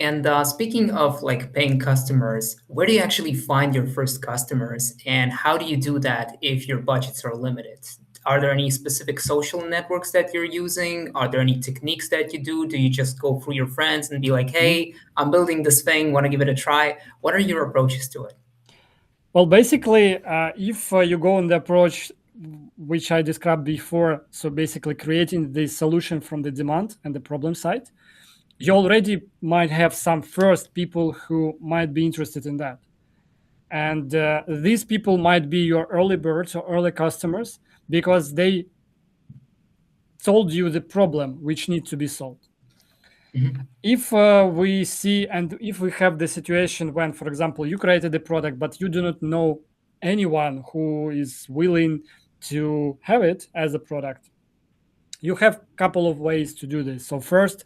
And speaking of like paying customers, where do you actually find your first customers, and how do you do that if your budgets are limited? Are there any specific social networks that you're using? Are there any techniques that you do? Do you just go through your friends and be like, Mhm. "Hey, I'm building this thing, want to give it a try"? What are your approaches to it? Well, basically, if you go on the approach which I described before, so basically creating the solution from the demand and the problem side, you already might have some first people who might be interested in that. And these people might be your early birds or early customers because they told you the problem which need to be solved. Mhm. If we see and if we have the situation when, for example, you created a product but you do not know anyone who is willing to have it as a product, you have a couple of ways to do this. So first,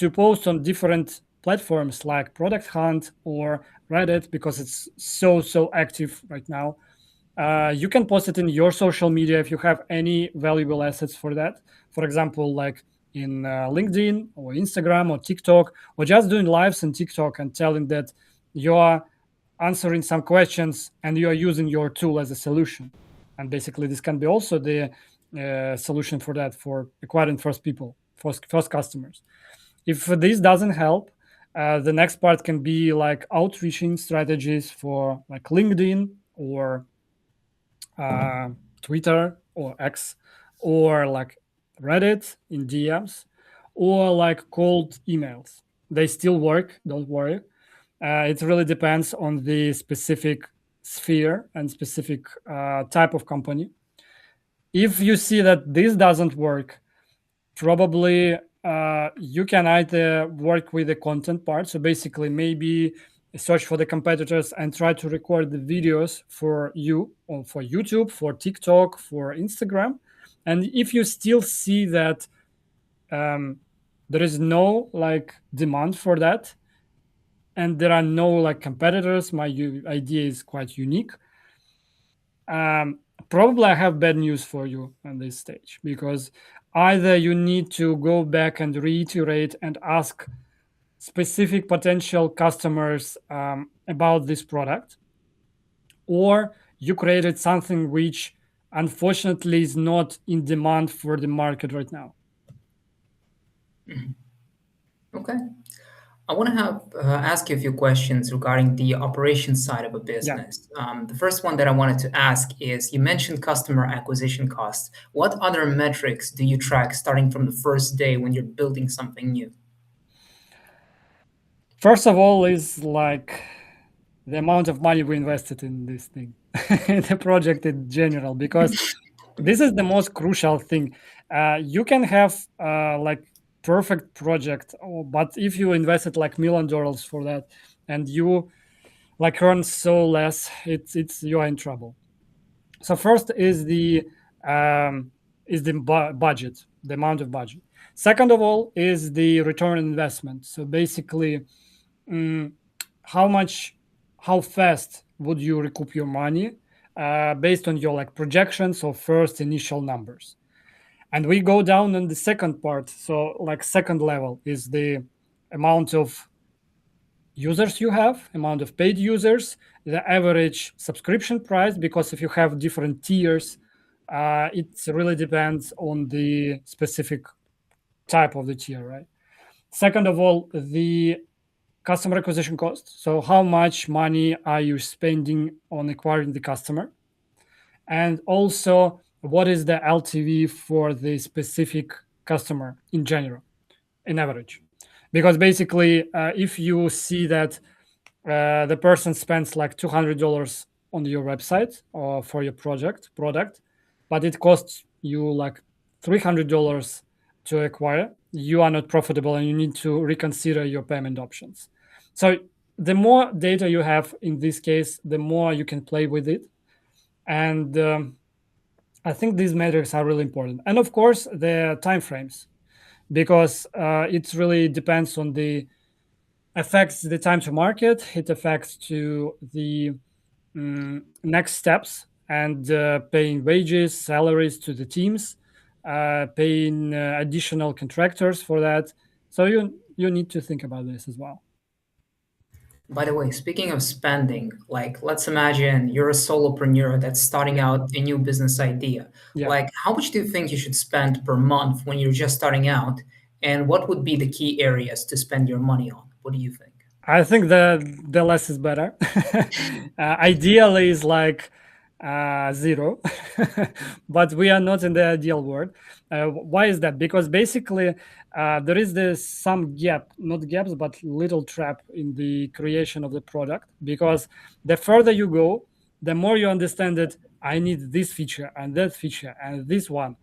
to post on different platforms like Product Hunt or Reddit, because it's so active right now. You can post it in your social media if you have any valuable assets for that. For example, like in LinkedIn or Instagram or TikTok, or just doing lives on TikTok and telling that you are answering some questions and you are using your tool as a solution. And basically, this can be also the solution for that, for acquiring first people, first customers. If this doesn't help, the next part can be like outreaching strategies for like LinkedIn or uh, Twitter or X, or like Reddit in DMs, or like cold emails. They still work, don't worry. It really depends on the specific sphere and specific type of company. If you see that this doesn't work, probably you can either work with the content part. So basically, maybe search for the competitors and try to record the videos for you or for YouTube, for TikTok, for Instagram. And if you still see that um, there is no like demand for that, and there are no like competitors, my idea is quite unique. um, Probably I have bad news for you on this stage, because either you need to go back and reiterate and ask specific potential customers about this product, or you created something which unfortunately is not in demand for the market right now. Mhm. Okay. I want to have ask you a few questions regarding the operations side of a Yeah. business. The first one that I wanted to ask is, you mentioned customer acquisition costs. What other metrics do you track starting from the first day when you're building something new? First of all, is like the amount of money we invested in this thing, in the project in general, because this is the most crucial thing. You can have like perfect project, but if you invested like $1 million for that and you like earn so less, it's you are in trouble. So first um, is the budget, the amount of budget. Second of all is the return on investment. So basically, mm, how much, how fast would you recoup your money based on your like projections or first initial numbers. And we go down on the second part. So like second level is the amount of users you have, amount of paid users, the average subscription price, because if you have different tiers, it really depends on the specific type of the tier, right? Second of all, the customer acquisition cost. So how much money are you spending on acquiring the customer? And also, what is the LTV for the specific customer in general, in average? Because basically, if you see that the person spends like $200 on your website or for your product, but it costs you like $300 to acquire, you are not profitable and you need to reconsider your payment options. So the more data you have in this case, the more you can play with it. And I think these metrics are really important. And of course, the time frames, because it really depends on the affects the time to market. It affects to the next steps and paying wages, salaries to the teams, paying additional contractors for that. So you need to think about this as well. By the way, speaking of spending, like let's imagine you're a solopreneur that's starting Yeah, out a new business idea. yeah. Like, how much do you think you should spend per month when you're just starting out? And what would be the key areas to spend your money on? What do you think? I think the less is better. Ideally is like zero, but we are not in the ideal world. Why is that? Because basically there is this some gap, not gaps, but little trap in the creation of the product. Because the further you go, the more you understand that I need this feature and that feature and this one,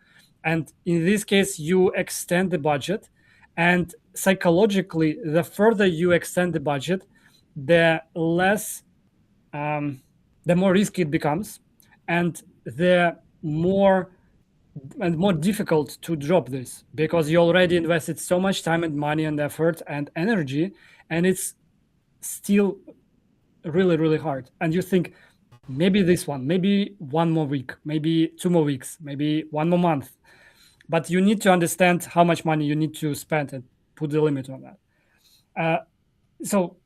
and in this case you extend the budget, and psychologically the further you extend the budget, the less the more risky it becomes, and the more and more difficult to drop this, because you already invested so much time and money and effort and energy, and it's still really really hard, and you think maybe this one, maybe one more week, maybe 2 more weeks, maybe 1 more month, but you need to understand how much money you need to spend and put the limit on that. So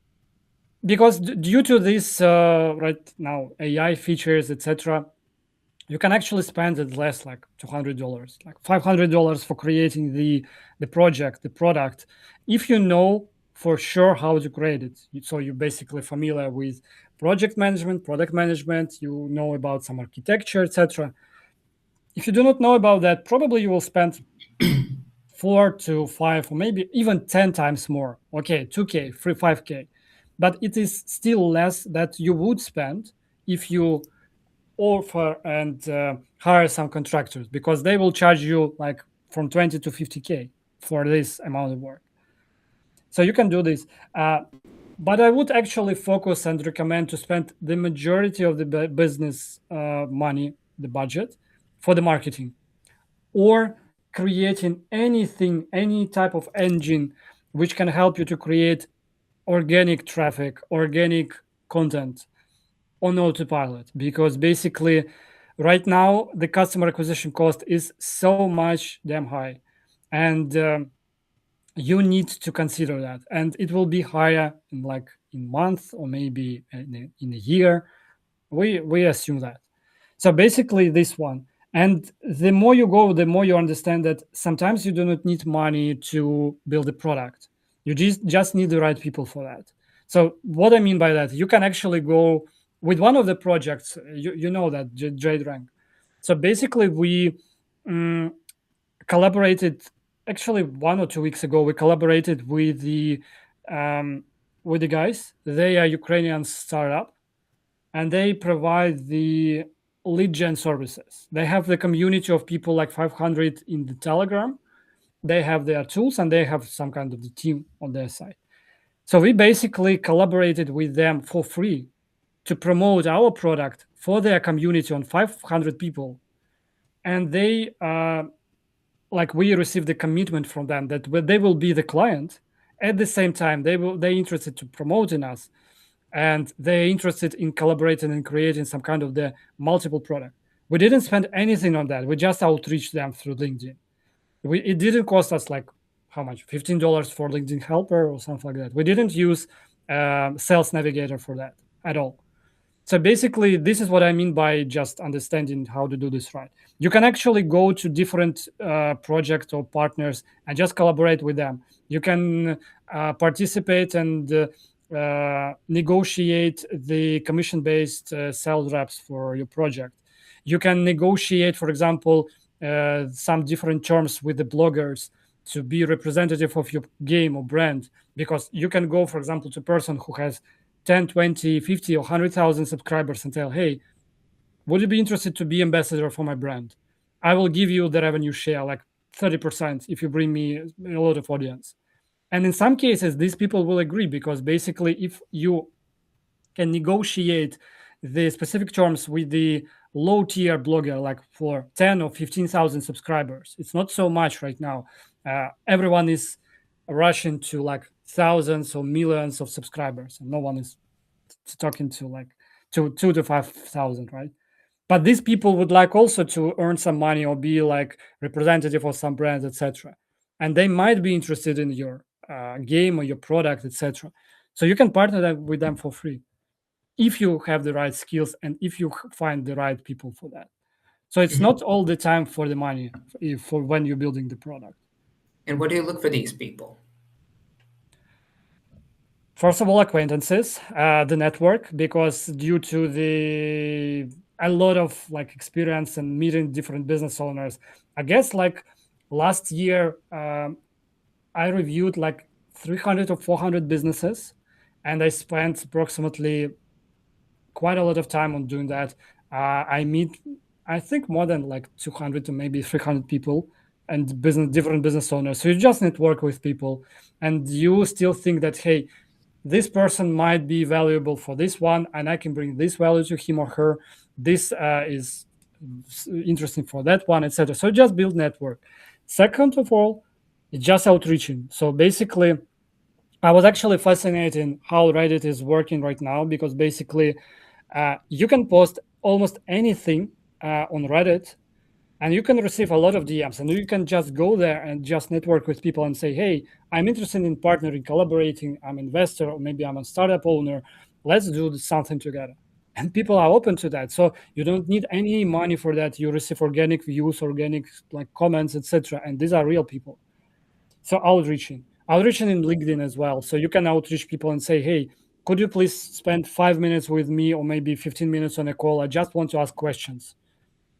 because due to this right now AI features, etc., you can actually spend it less, like $200, like $500 for creating the project, the product, if you know for sure how to create it. So you're basically familiar with project management, product management, you know about some architecture, etc. If you do not know about that, probably you will spend 4 to 5 or maybe even 10 times more. Okay, 2K, 5K. But it is still less that you would spend if you offer and hire some contractors, because they will charge you like from 20 to 50K for this amount of work. So you can do this. But I would actually focus and recommend to spend the majority of the business money, the budget, for the marketing, or creating anything, any type of engine which can help you to create organic traffic, organic content on autopilot. Because basically, right now, the customer acquisition cost is so much damn high. And you need to consider that. And it will be higher in like in month or maybe in a year. We assume that. So basically, this one. And the more you go, the more you understand that sometimes you do not need money to build a product. You just need the right people for that. So what I mean by that, you can actually go with one of the projects. You know that Jade Rank. So basically, we um, collaborated. Actually, 1 or 2 weeks ago, we collaborated um, with the guys. They are Ukrainian startup, and they provide the lead gen services. They have the community of people like 500 in the Telegram. They have their tools and they have some kind of the team on their side. So we basically collaborated with them for free to promote our product for their community on 500 people. And they, like, we received a commitment from them that they will be the client. At the same time, they interested to promoting us, and they're interested in collaborating and creating some kind of the multiple product. We didn't spend anything on that. We just outreach them through LinkedIn. It didn't cost us like how much, $15 for LinkedIn Helper or something like that. We didn't use Sales Navigator for that at all. So basically, this is what I mean by just understanding how to do this right. You can actually go to different projects or partners and just collaborate with them. You can participate and negotiate the commission-based sales reps for your project. You can negotiate, for example, some different terms with the bloggers to be representative of your game or brand, because you can go, for example, to a person who has 10, 20, 50, or 100,000 subscribers and tell, hey, would you be interested to be ambassador for my brand? I will give you the revenue share, like 30%, if you bring me a lot of audience. And in some cases, these people will agree, because basically, if you can negotiate the specific terms with the low tier blogger, like for 10 or 15,000 subscribers, it's not so much right now. Everyone is rushing to like thousands or millions of subscribers, and no one is talking to like 2 to 5,000, right? But these people would like also to earn some money or be like representative of some brands, etc. And they might be interested in your game or your product, etc. So you can partner with them for free if you have the right skills and if you find the right people for that. So it's Hmm. not all the time for the money for when you're building the product. And where do you look for these people? First of all, acquaintances, the network, because due to the a lot of like experience and meeting different business owners, I guess like last year I reviewed like 300 or 400 businesses, and I spent approximately quite a lot of time on doing that. I meet, I think, more than like 200 to maybe 300 people and different business owners. So you just network with people, and you still think that, hey, this person might be valuable for this one, and I can bring this value to him or her. This is interesting for that one, etc. So just build network. Second of all, it's just outreaching. So basically, I was actually fascinated how Reddit is working right now because basically you can post almost anything on Reddit and you can receive a lot of DMs and you can just go there and just network with people and say, hey, I'm interested in partnering, collaborating, I'm an investor, or maybe I'm a startup owner. Let's do something together. And people are open to that. So you don't need any money for that. You receive organic views, organic like comments, etc. And these are real people. So outreaching in LinkedIn as well. So you can outreach people and say, hey, could you please spend 5 minutes with me or maybe 15 minutes on a call? I just want to ask questions.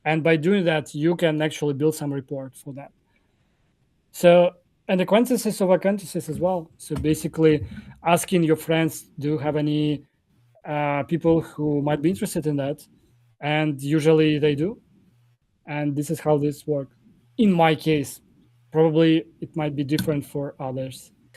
And by doing that, you can actually build some report for that. So, and acquaintances of acquaintances as well. So basically asking your friends, do you have any people who might be interested in that? And usually they do. And this is how this works. In my case, probably it might be different for others.